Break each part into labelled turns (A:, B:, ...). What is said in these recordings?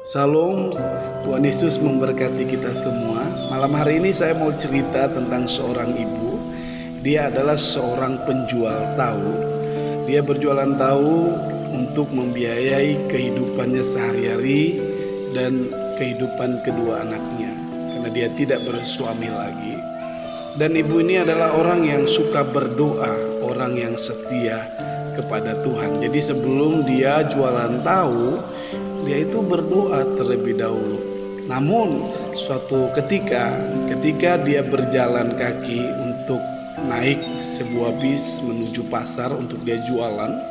A: Salam, Tuhan Yesus memberkati kita semua. Malam hari ini saya mau cerita tentang seorang ibu. Dia adalah seorang penjual tahu. Dia berjualan tahu untuk membiayai kehidupannya sehari-hari dan kehidupan kedua anaknya, karena dia tidak bersuami lagi. Dan ibu ini adalah orang yang suka berdoa, orang yang setia kepada Tuhan. Jadi sebelum dia jualan tahu, dia itu berdoa terlebih dahulu. Namun suatu ketika dia berjalan kaki untuk naik sebuah bis menuju pasar untuk dia jualan,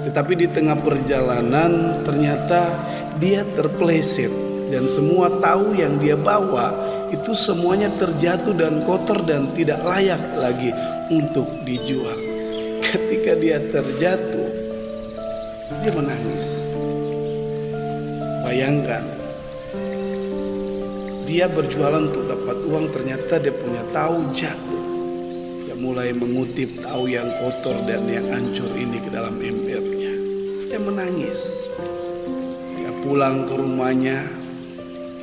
A: tetapi di tengah perjalanan ternyata dia terpeleset dan semua tahu yang dia bawa itu semuanya terjatuh dan kotor dan tidak layak lagi untuk dijual. Ketika dia terjatuh, dia menangis. Bayangkan, dia berjualan untuk dapat uang, ternyata dia punya tahu jatuh. Dia mulai mengutip tahu yang kotor dan yang hancur ini ke dalam embernya. Dia menangis. Dia pulang ke rumahnya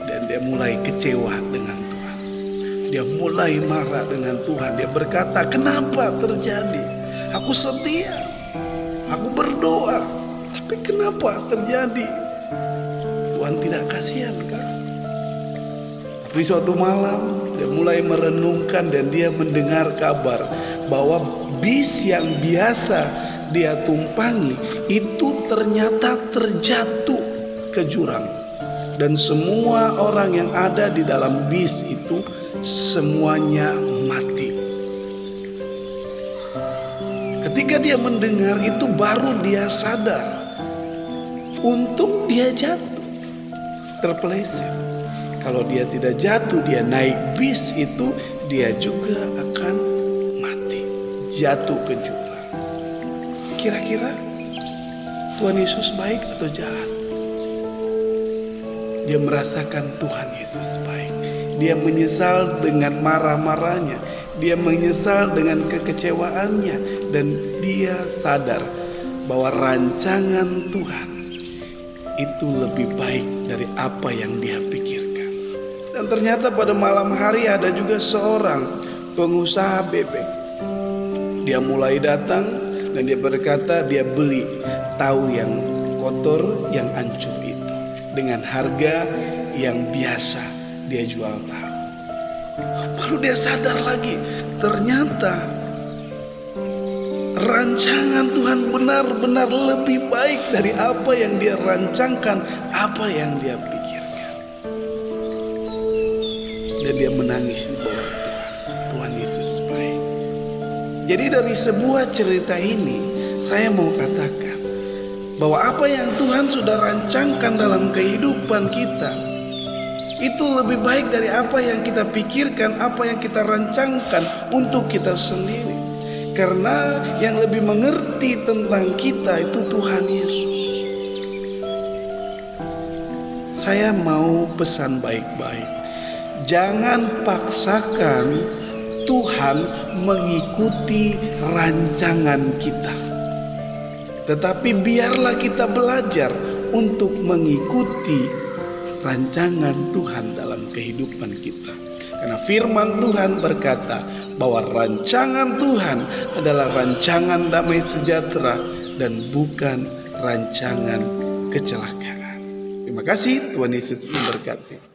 A: dan dia mulai kecewa dengan Tuhan. Dia mulai marah dengan Tuhan. Dia berkata, "Kenapa terjadi? Aku setia, aku berdoa, tapi kenapa terjadi? Tuhan tidak kasihan kan?" Tapi suatu malam dia mulai merenungkan dan dia mendengar kabar bahwa bis yang biasa dia tumpangi itu ternyata terjatuh ke jurang. Dan semua orang yang ada di dalam bis itu semuanya mati. Ketika dia mendengar itu baru dia sadar, untung dia jatuh, terpeleset. Kalau dia tidak jatuh, dia naik bis itu, dia juga akan mati, jatuh ke jurang. Kira-kira Tuhan Yesus baik atau jahat? Dia merasakan Tuhan Yesus baik. Dia menyesal dengan marah-marahnya, dia menyesal dengan kekecewaannya, dan dia sadar bahwa rancangan Tuhan itu lebih baik dari apa yang dia pikirkan. Dan ternyata pada malam hari ada juga seorang pengusaha bebek. Dia mulai datang dan dia berkata dia beli tahu yang kotor, yang hancur itu dengan harga yang biasa dia jual tahu. Baru dia sadar lagi, ternyata rancangan Tuhan benar-benar lebih baik dari apa yang dia rancangkan, apa yang dia pikirkan. Dan dia menangis di bawah Tuhan Yesus baik. Jadi dari sebuah cerita ini saya mau katakan bahwa apa yang Tuhan sudah rancangkan dalam kehidupan kita itu lebih baik dari apa yang kita pikirkan, apa yang kita rancangkan untuk kita sendiri. Karena yang lebih mengerti tentang kita itu Tuhan Yesus. Saya mau pesan baik-baik. Jangan paksakan Tuhan mengikuti rancangan kita. Tetapi biarlah kita belajar untuk mengikuti rancangan Tuhan dalam kehidupan kita. Karena firman Tuhan berkata bahwa rancangan Tuhan adalah rancangan damai sejahtera dan bukan rancangan kecelakaan. Terima kasih, Tuhan Yesus memberkati.